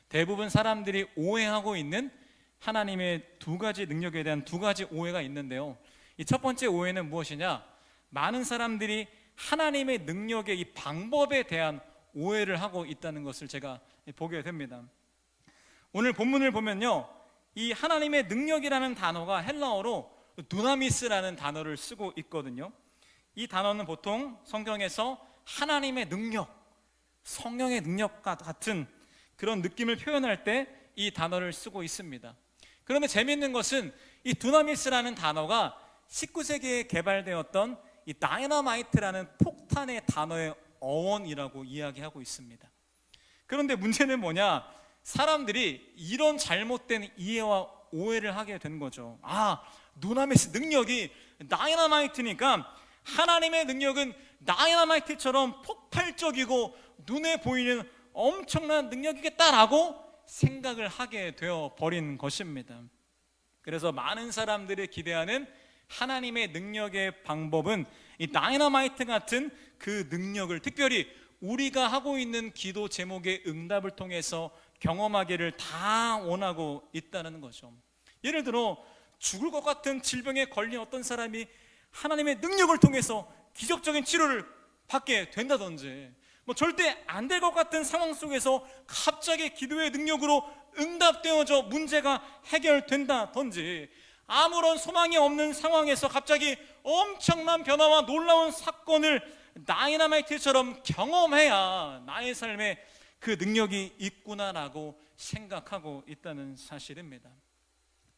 대부분 사람들이 오해하고 있는 하나님의 두 가지 능력에 대한 두 가지 오해가 있는데요, 이 첫 번째 오해는 무엇이냐? 많은 사람들이 하나님의 능력의 이 방법에 대한 오해를 하고 있다는 것을 제가 보게 됩니다. 오늘 본문을 보면요, 이 하나님의 능력이라는 단어가 헬라어로 두나미스라는 단어를 쓰고 있거든요. 이 단어는 보통 성경에서 하나님의 능력, 성령의 능력과 같은 그런 느낌을 표현할 때 이 단어를 쓰고 있습니다. 그런데 재미있는 것은 이 두나미스라는 단어가 19세기에 개발되었던 이 다이너마이트라는 폭탄의 단어의 어원이라고 이야기하고 있습니다. 그런데 문제는 뭐냐? 사람들이 이런 잘못된 이해와 오해를 하게 된 거죠. 두나미스 능력이 다이너마이트니까 하나님의 능력은 다이너마이트처럼 폭발적이고 눈에 보이는 엄청난 능력이겠다라고 생각을 하게 되어 버린 것입니다. 그래서 많은 사람들이 기대하는 하나님의 능력의 방법은 이 다이너마이트 같은 그 능력을 특별히 우리가 하고 있는 기도 제목의 응답을 통해서 경험하기를 다 원하고 있다는 거죠. 예를 들어 죽을 것 같은 질병에 걸린 어떤 사람이 하나님의 능력을 통해서 기적적인 치료를 받게 된다든지, 절대 안 될 것 같은 상황 속에서 갑자기 기도의 능력으로 응답되어져 문제가 해결된다든지, 아무런 소망이 없는 상황에서 갑자기 엄청난 변화와 놀라운 사건을 다이너마이트처럼 경험해야 나의 삶에 그 능력이 있구나라고 생각하고 있다는 사실입니다.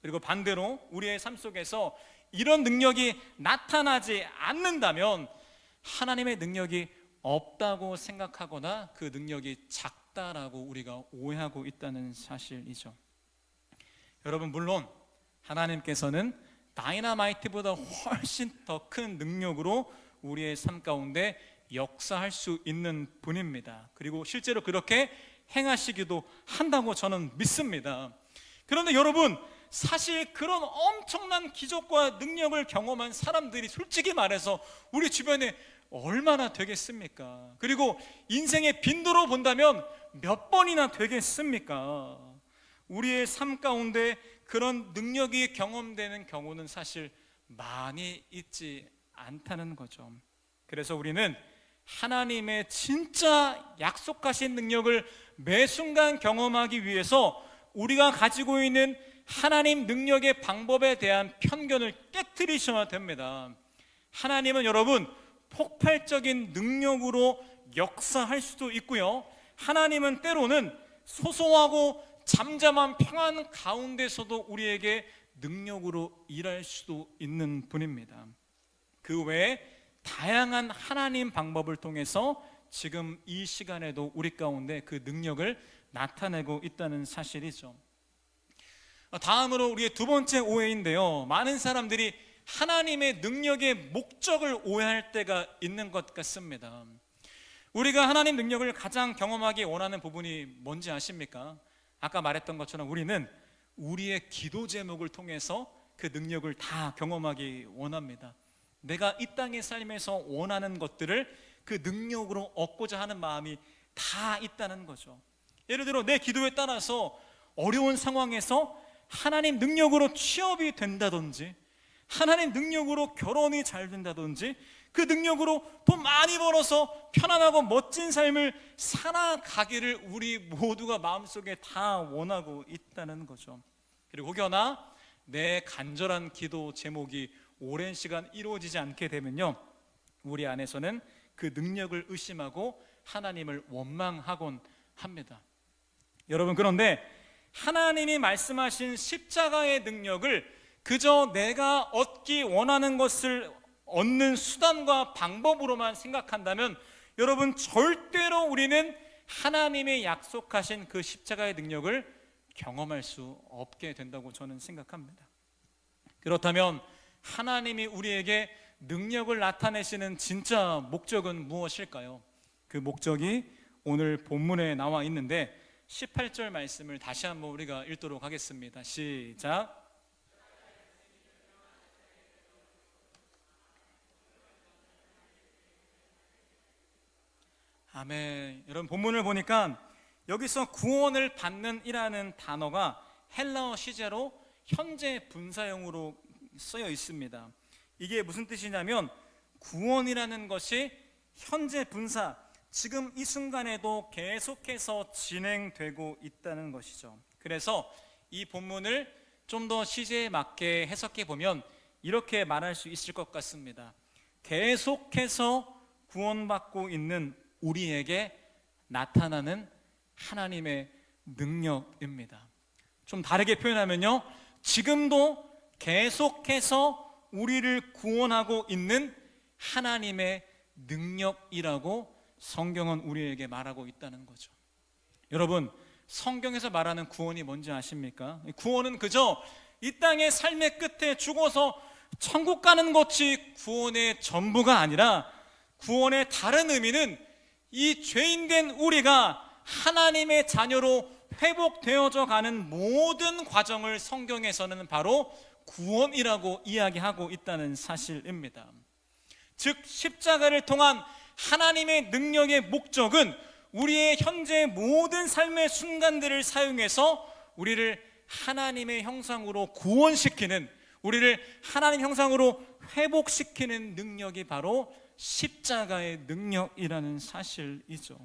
그리고 반대로 우리의 삶 속에서 이런 능력이 나타나지 않는다면 하나님의 능력이 없다고 생각하거나 그 능력이 작다라고 우리가 오해하고 있다는 사실이죠. 여러분, 물론 하나님께서는 다이너마이트보다 훨씬 더 큰 능력으로 우리의 삶 가운데 역사할 수 있는 분입니다. 그리고 실제로 그렇게 행하시기도 한다고 저는 믿습니다. 그런데 여러분, 사실 그런 엄청난 기적과 능력을 경험한 사람들이 솔직히 말해서 우리 주변에 얼마나 되겠습니까? 그리고 인생의 빈도로 본다면 몇 번이나 되겠습니까? 우리의 삶 가운데 그런 능력이 경험되는 경우는 사실 많이 있지 않다는 거죠. 그래서 우리는 하나님의 진짜 약속하신 능력을 매 순간 경험하기 위해서 우리가 가지고 있는 하나님 능력의 방법에 대한 편견을 깨트리셔야 됩니다. 하나님은 여러분 폭발적인 능력으로 역사할 수도 있고요, 하나님은 때로는 소소하고 잠잠한 평안 가운데서도 우리에게 능력으로 일할 수도 있는 분입니다. 그 외에 다양한 하나님 방법을 통해서 지금 이 시간에도 우리 가운데 그 능력을 나타내고 있다는 사실이죠. 다음으로 우리의 두 번째 오해인데요, 많은 사람들이 하나님의 능력의 목적을 오해할 때가 있는 것 같습니다. 우리가 하나님 능력을 가장 경험하기 원하는 부분이 뭔지 아십니까? 아까 말했던 것처럼 우리는 우리의 기도 제목을 통해서 그 능력을 다 경험하기 원합니다. 내가 이 땅의 삶에서 원하는 것들을 그 능력으로 얻고자 하는 마음이 다 있다는 거죠. 예를 들어 내 기도에 따라서 어려운 상황에서 하나님 능력으로 취업이 된다든지, 하나님 능력으로 결혼이 잘 된다든지, 그 능력으로 돈 많이 벌어서 편안하고 멋진 삶을 살아가기를 우리 모두가 마음속에 다 원하고 있다는 거죠. 그리고 혹여나 내 간절한 기도 제목이 오랜 시간 이루어지지 않게 되면요, 우리 안에서는 그 능력을 의심하고 하나님을 원망하곤 합니다. 여러분, 그런데 하나님이 말씀하신 십자가의 능력을 그저 내가 얻기 원하는 것을 얻는 수단과 방법으로만 생각한다면 여러분, 절대로 우리는 하나님의 약속하신 그 십자가의 능력을 경험할 수 없게 된다고 저는 생각합니다. 그렇다면 하나님이 우리에게 능력을 나타내시는 진짜 목적은 무엇일까요? 그 목적이 오늘 본문에 나와 있는데 18절 말씀을 다시 한번 우리가 읽도록 하겠습니다. 시작. 아멘. 여러분, 본문을 보니까 여기서 구원을 받는 이라는 단어가 헬라어 시제로 현재 분사형으로 쓰여 있습니다. 이게 무슨 뜻이냐면 구원이라는 것이 현재 분사, 지금 이 순간에도 계속해서 진행되고 있다는 것이죠. 그래서 이 본문을 좀 더 시제에 맞게 해석해 보면 이렇게 말할 수 있을 것 같습니다. 계속해서 구원받고 있는 우리에게 나타나는 하나님의 능력입니다. 좀 다르게 표현하면요, 지금도 계속해서 우리를 구원하고 있는 하나님의 능력이라고 성경은 우리에게 말하고 있다는 거죠. 여러분, 성경에서 말하는 구원이 뭔지 아십니까? 구원은 그저 이 땅의 삶의 끝에 죽어서 천국 가는 것이 구원의 전부가 아니라, 구원의 다른 의미는 이 죄인된 우리가 하나님의 자녀로 회복되어져 가는 모든 과정을 성경에서는 바로 구원이라고 이야기하고 있다는 사실입니다. 즉 십자가를 통한 하나님의 능력의 목적은 우리의 현재 모든 삶의 순간들을 사용해서 우리를 하나님의 형상으로 구원시키는, 우리를 하나님 형상으로 회복시키는 능력이 바로 십자가의 능력이라는 사실이죠.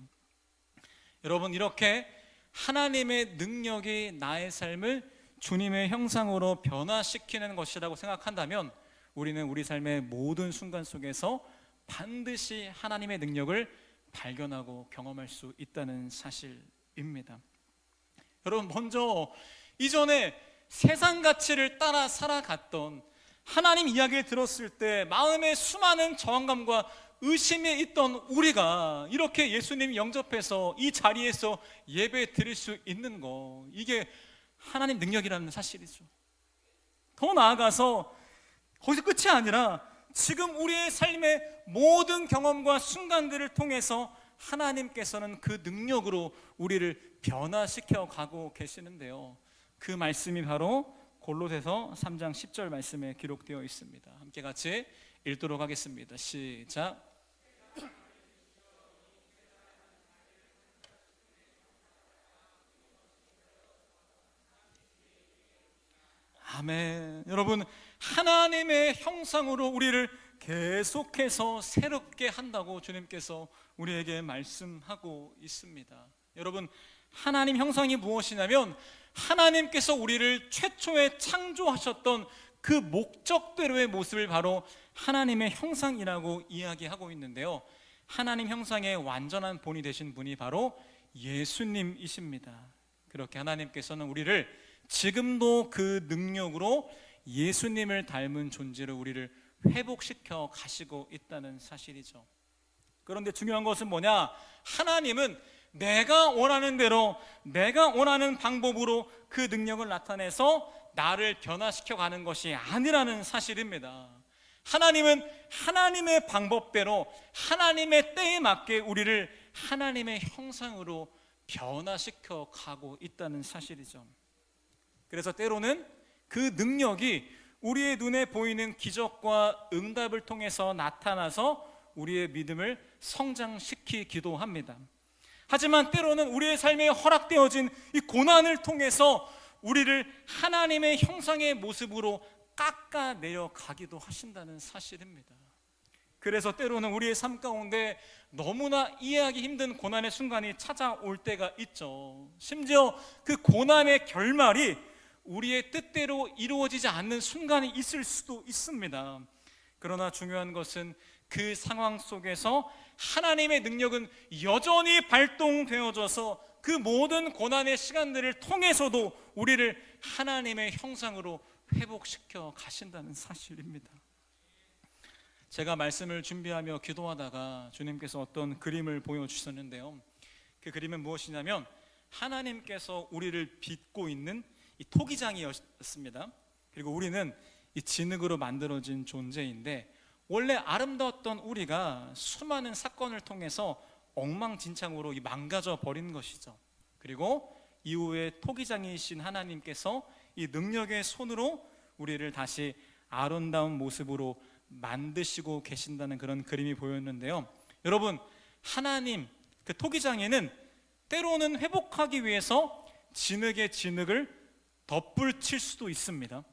여러분, 이렇게 하나님의 능력이 나의 삶을 주님의 형상으로 변화시키는 것이라고 생각한다면 우리는 우리 삶의 모든 순간 속에서 반드시 하나님의 능력을 발견하고 경험할 수 있다는 사실입니다. 여러분, 먼저 이전에 세상 가치를 따라 살아갔던, 하나님 이야기를 들었을 때 마음에 수많은 저항감과 의심에 있던 우리가 이렇게 예수님 영접해서 이 자리에서 예배 드릴 수 있는 거, 이게 하나님 능력이라는 사실이죠. 더 나아가서 거기서 끝이 아니라 지금 우리의 삶의 모든 경험과 순간들을 통해서 하나님께서는 그 능력으로 우리를 변화시켜 가고 계시는데요, 그 말씀이 바로 골로새서 3장 10절 말씀에 기록되어 있습니다. 함께 같이 읽도록 하겠습니다. 시작. 아멘. 여러분, 하나님의 형상으로 우리를 계속해서 새롭게 한다고 주님께서 우리에게 말씀하고 있습니다. 여러분, 하나님 형상이 무엇이냐면 하나님께서 우리를 최초에 창조하셨던 그 목적대로의 모습을 바로 하나님의 형상이라고 이야기하고 있는데요, 하나님 형상의 완전한 본이 되신 분이 바로 예수님이십니다. 그렇게 하나님께서는 우리를 지금도 그 능력으로 예수님을 닮은 존재로 우리를 회복시켜 가시고 있다는 사실이죠. 그런데 중요한 것은 뭐냐? 하나님은 내가 원하는 대로, 내가 원하는 방법으로 그 능력을 나타내서 나를 변화시켜 가는 것이 아니라는 사실입니다. 하나님은 하나님의 방법대로, 하나님의 때에 맞게 우리를 하나님의 형상으로 변화시켜 가고 있다는 사실이죠. 그래서 때로는 그 능력이 우리의 눈에 보이는 기적과 응답을 통해서 나타나서 우리의 믿음을 성장시키기도 합니다. 하지만 때로는 우리의 삶에 허락되어진 이 고난을 통해서 우리를 하나님의 형상의 모습으로 깎아내려 가기도 하신다는 사실입니다. 그래서 때로는 우리의 삶 가운데 너무나 이해하기 힘든 고난의 순간이 찾아올 때가 있죠. 심지어 그 고난의 결말이 우리의 뜻대로 이루어지지 않는 순간이 있을 수도 있습니다. 그러나 중요한 것은 그 상황 속에서 하나님의 능력은 여전히 발동되어져서 그 모든 고난의 시간들을 통해서도 우리를 하나님의 형상으로 회복시켜 가신다는 사실입니다. 제가 말씀을 준비하며 기도하다가 주님께서 어떤 그림을 보여주셨는데요, 그 그림은 무엇이냐면 하나님께서 우리를 빚고 있는 이 토기장이었습니다. 그리고 우리는 이 진흙으로 만들어진 존재인데, 원래 아름다웠던 우리가 수많은 사건을 통해서 엉망진창으로 망가져 버린 것이죠. 그리고 이후에 토기장이신 하나님께서 이 능력의 손으로 우리를 다시 아름다운 모습으로 만드시고 계신다는 그런 그림이 보였는데요, 여러분, 하나님 그 토기장에는 때로는 회복하기 위해서 진흙에 진흙을 덧붙일 수도 있습니다.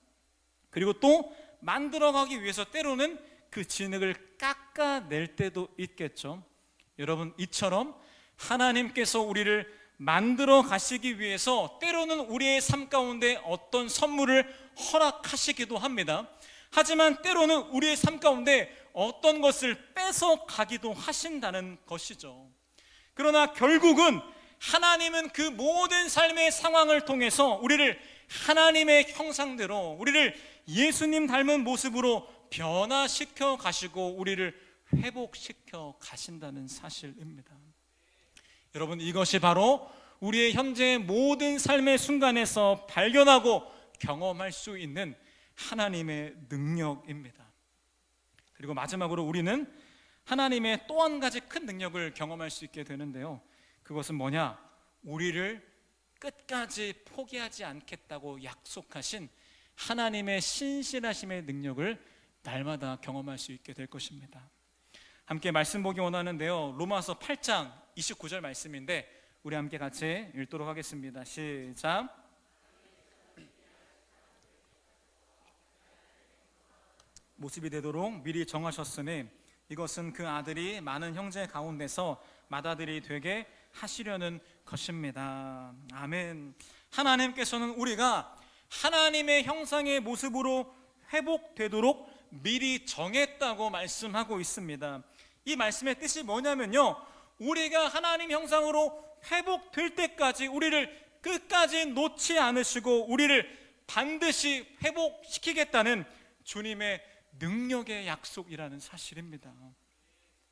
그리고 또 만들어가기 위해서 때로는 그 진흙을 깎아낼 때도 있겠죠. 여러분, 이처럼 하나님께서 우리를 만들어 가시기 위해서 때로는 우리의 삶 가운데 어떤 선물을 허락하시기도 합니다. 하지만 때로는 우리의 삶 가운데 어떤 것을 뺏어 가기도 하신다는 것이죠. 그러나 결국은 하나님은 그 모든 삶의 상황을 통해서 우리를 하나님의 형상대로, 우리를 예수님 닮은 모습으로 변화시켜 가시고 우리를 회복시켜 가신다는 사실입니다. 여러분, 이것이 바로 우리의 현재의 모든 삶의 순간에서 발견하고 경험할 수 있는 하나님의 능력입니다. 그리고 마지막으로 우리는 하나님의 또 한 가지 큰 능력을 경험할 수 있게 되는데요, 그것은 뭐냐? 우리를 끝까지 포기하지 않겠다고 약속하신 하나님의 신실하심의 능력을 날마다 경험할 수 있게 될 것입니다. 함께 말씀 보기 원하는데요, 로마서 8장 29절 말씀인데 우리 함께 같이 읽도록 하겠습니다. 시작. 모습이 되도록 미리 정하셨으니 이것은 그 아들이 많은 형제 가운데서 맏아들이 되게 하시려는 것입니다. 아멘. 하나님께서는 우리가 하나님의 형상의 모습으로 회복되도록 미리 정했다고 말씀하고 있습니다. 이 말씀의 뜻이 뭐냐면요, 우리가 하나님 형상으로 회복될 때까지 우리를 끝까지 놓지 않으시고 우리를 반드시 회복시키겠다는 주님의 능력의 약속이라는 사실입니다.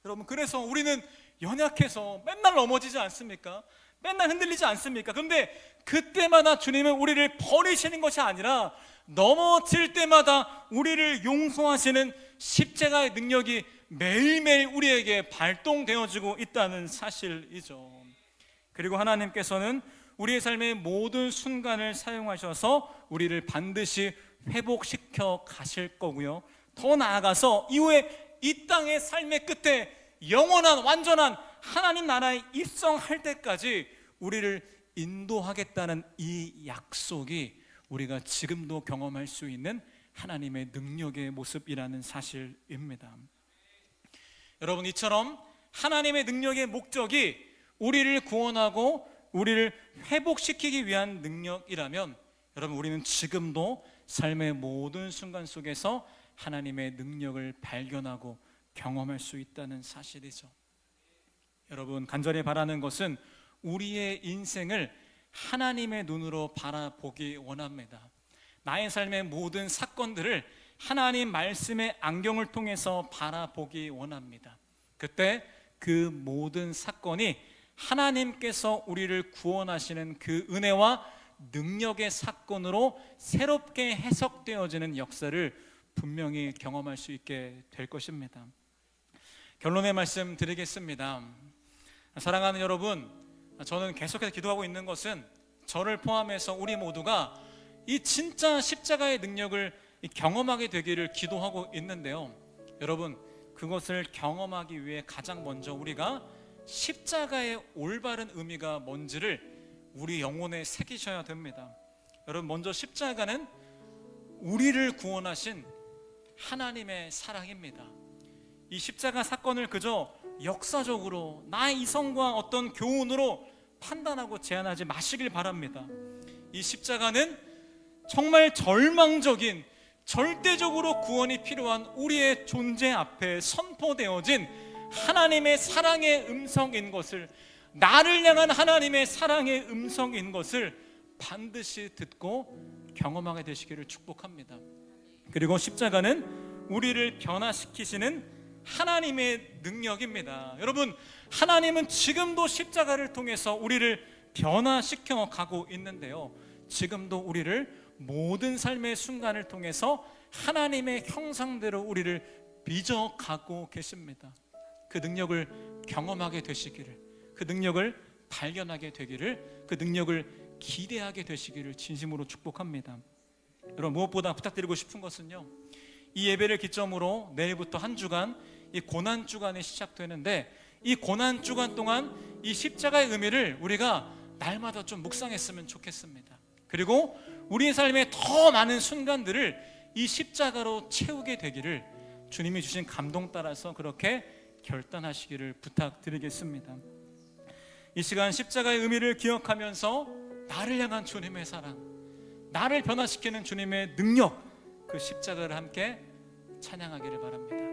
여러분, 그래서 우리는 연약해서 맨날 넘어지지 않습니까? 맨날 흔들리지 않습니까? 그런데 그때마다 주님은 우리를 버리시는 것이 아니라 넘어질 때마다 우리를 용서하시는 십자가의 능력이 매일매일 우리에게 발동되어지고 있다는 사실이죠. 그리고 하나님께서는 우리의 삶의 모든 순간을 사용하셔서 우리를 반드시 회복시켜 가실 거고요, 더 나아가서 이후에 이 땅의 삶의 끝에 영원한 완전한 하나님 나라에 입성할 때까지 우리를 인도하겠다는 이 약속이 우리가 지금도 경험할 수 있는 하나님의 능력의 모습이라는 사실입니다. 여러분, 이처럼 하나님의 능력의 목적이 우리를 구원하고 우리를 회복시키기 위한 능력이라면, 여러분, 우리는 지금도 삶의 모든 순간 속에서 하나님의 능력을 발견하고 경험할 수 있다는 사실이죠. 여러분, 간절히 바라는 것은 우리의 인생을 하나님의 눈으로 바라보기 원합니다. 나의 삶의 모든 사건들을 하나님 말씀의 안경을 통해서 바라보기 원합니다. 그때 그 모든 사건이 하나님께서 우리를 구원하시는 그 은혜와 능력의 사건으로 새롭게 해석되어지는 역사를 분명히 경험할 수 있게 될 것입니다. 결론의 말씀 드리겠습니다. 사랑하는 여러분, 저는 계속해서 기도하고 있는 것은 저를 포함해서 우리 모두가 이 진짜 십자가의 능력을 경험하게 되기를 기도하고 있는데요. 여러분, 그것을 경험하기 위해 가장 먼저 우리가 십자가의 올바른 의미가 뭔지를 우리 영혼에 새기셔야 됩니다. 여러분, 먼저 십자가는 우리를 구원하신 하나님의 사랑입니다. 이 십자가 사건을 그저 역사적으로 나의 이성과 어떤 교훈으로 판단하고 제한하지 마시길 바랍니다. 이 십자가는 정말 절망적인, 절대적으로 구원이 필요한 우리의 존재 앞에 선포되어진 하나님의 사랑의 음성인 것을, 나를 향한 하나님의 사랑의 음성인 것을 반드시 듣고 경험하게 되시기를 축복합니다. 그리고 십자가는 우리를 변화시키시는 하나님의 능력입니다. 여러분, 하나님은 지금도 십자가를 통해서 우리를 변화시켜 가고 있는데요, 지금도 우리를 모든 삶의 순간을 통해서 하나님의 형상대로 우리를 빚어가고 계십니다. 그 능력을 경험하게 되시기를, 그 능력을 발견하게 되기를, 그 능력을 기대하게 되시기를 진심으로 축복합니다. 여러분, 무엇보다 부탁드리고 싶은 것은요, 이 예배를 기점으로 내일부터 한 주간 이 고난 주간이 시작되는데, 이 고난 주간 동안 이 십자가의 의미를 우리가 날마다 좀 묵상했으면 좋겠습니다. 그리고 우리의 삶의 더 많은 순간들을 이 십자가로 채우게 되기를 주님이 주신 감동 따라서 그렇게 결단하시기를 부탁드리겠습니다. 이 시간 십자가의 의미를 기억하면서 나를 향한 주님의 사랑, 나를 변화시키는 주님의 능력, 그 십자가를 함께 찬양하기를 바랍니다.